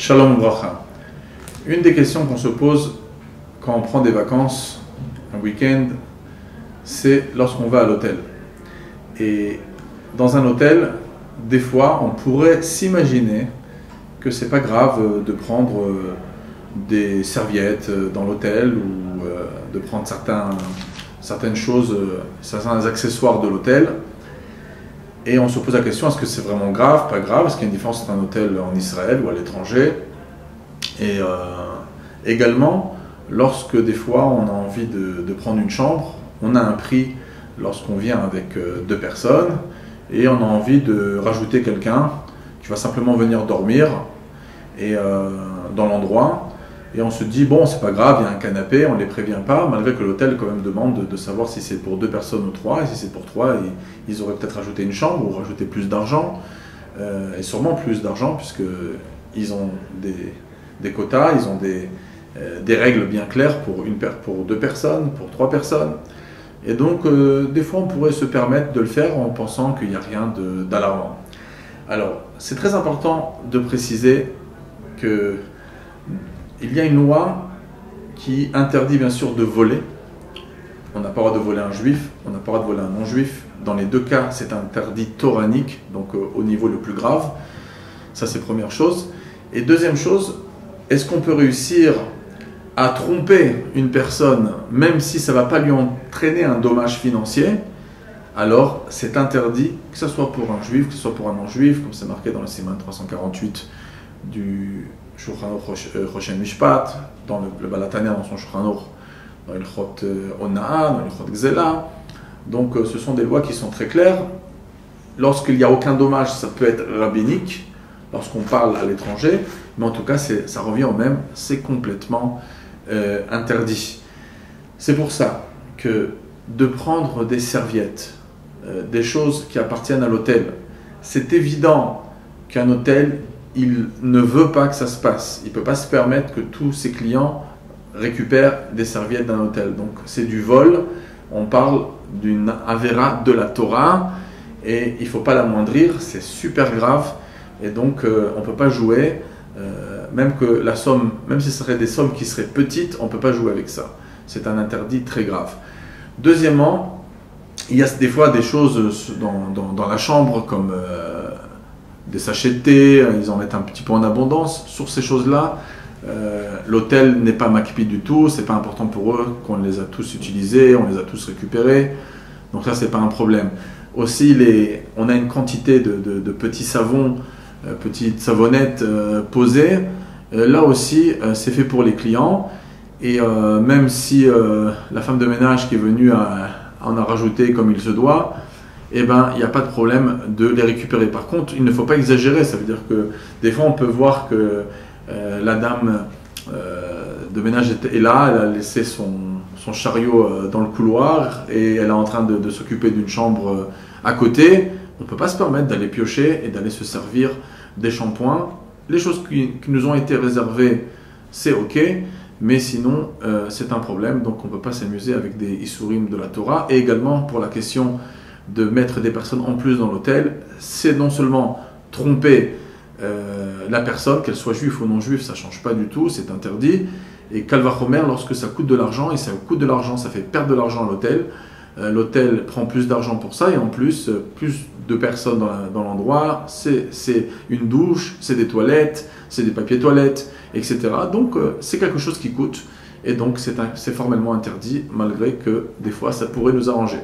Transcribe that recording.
Shalom Bracha. Une des questions qu'on se pose quand on prend des vacances, un week-end, c'est lorsqu'on va à l'hôtel. Et dans un hôtel, des fois, on pourrait s'imaginer que c'est pas grave de prendre des serviettes dans l'hôtel ou de prendre certaines choses, certains accessoires de l'hôtel. Et on se pose la question, est-ce que c'est vraiment grave, pas grave? Est-ce qu'il y a une différence entre un hôtel en Israël ou à l'étranger? Et également, lorsque des fois on a envie de prendre une chambre, on a un prix lorsqu'on vient avec deux personnes et on a envie de rajouter quelqu'un qui va simplement venir dormir dans l'endroit. Et on se dit, bon, c'est pas grave, il y a un canapé, on ne les prévient pas, malgré que l'hôtel quand même demande de savoir si c'est pour deux personnes ou trois, et si c'est pour trois, ils auraient peut-être rajouté une chambre ou rajouté plus d'argent, et sûrement plus d'argent, puisqu'ils ont des quotas, ils ont des règles bien claires pour deux personnes, pour trois personnes. Et donc, des fois, on pourrait se permettre de le faire en pensant qu'il n'y a rien d'alarmant. Alors, c'est très important de préciser que il y a une loi qui interdit bien sûr de voler. On n'a pas le droit de voler un juif, on n'a pas le droit de voler un non-juif. Dans les deux cas, c'est interdit toranique, donc au niveau le plus grave. Ça, c'est première chose. Et deuxième chose, est-ce qu'on peut réussir à tromper une personne, même si ça ne va pas lui entraîner un dommage financier? Alors, c'est interdit, que ce soit pour un juif, que ce soit pour un non-juif, comme c'est marqué dans le Siman 348 du Shulchan Aruch Choshen Mishpat, dans le Baal HaTanya, dans son Shulchan Aruch, dans le Chot Onaa, dans le Chot Gzela. Donc ce sont des lois qui sont très claires. Lorsqu'il n'y a aucun dommage, ça peut être rabbinique, lorsqu'on parle à l'étranger, mais en tout cas, ça revient au même, c'est complètement interdit. C'est pour ça que de prendre des serviettes, des choses qui appartiennent à l'hôtel, c'est évident qu'un hôtel, il ne veut pas que ça se passe. Il ne peut pas se permettre que tous ses clients récupèrent des serviettes d'un hôtel. Donc c'est du vol, on parle d'une avéra de la Torah et il ne faut pas l'amoindrir, c'est super grave et donc on ne peut pas jouer, même que la somme, même si ce seraient des sommes qui seraient petites, on ne peut pas jouer avec ça. C'est un interdit très grave. Deuxièmement, il y a des fois des choses dans la chambre comme des sachets de thé, ils en mettent un petit peu en abondance. Sur ces choses-là, l'hôtel n'est pas makpi du tout, c'est pas important pour eux qu'on les a tous utilisés, on les a tous récupérés, donc ça c'est pas un problème. Aussi, on a une quantité de petits savons, petites savonnettes posées, là aussi c'est fait pour les clients, et même si la femme de ménage qui est venue en a rajouté comme il se doit, eh ben, il n'y a pas de problème de les récupérer. Par contre, il ne faut pas exagérer. Ça veut dire que des fois, on peut voir que la dame de ménage est là, elle a laissé son chariot dans le couloir et elle est en train de s'occuper d'une chambre à côté. On ne peut pas se permettre d'aller piocher et d'aller se servir des shampoings. Les choses qui nous ont été réservées, c'est OK, mais sinon, c'est un problème. Donc, on ne peut pas s'amuser avec des isurim de la Torah. Et également, pour la question de mettre des personnes en plus dans l'hôtel, c'est non seulement tromper la personne, qu'elle soit juive ou non juive, ça ne change pas du tout, c'est interdit. Et Kalvachomer, lorsque ça coûte de l'argent, et ça coûte de l'argent, ça fait perdre de l'argent à l'hôtel, l'hôtel prend plus d'argent pour ça, et en plus de personnes dans l'endroit, c'est une douche, c'est des toilettes, c'est des papiers toilettes, etc. Donc c'est quelque chose qui coûte, et donc c'est formellement interdit, malgré que des fois ça pourrait nous arranger.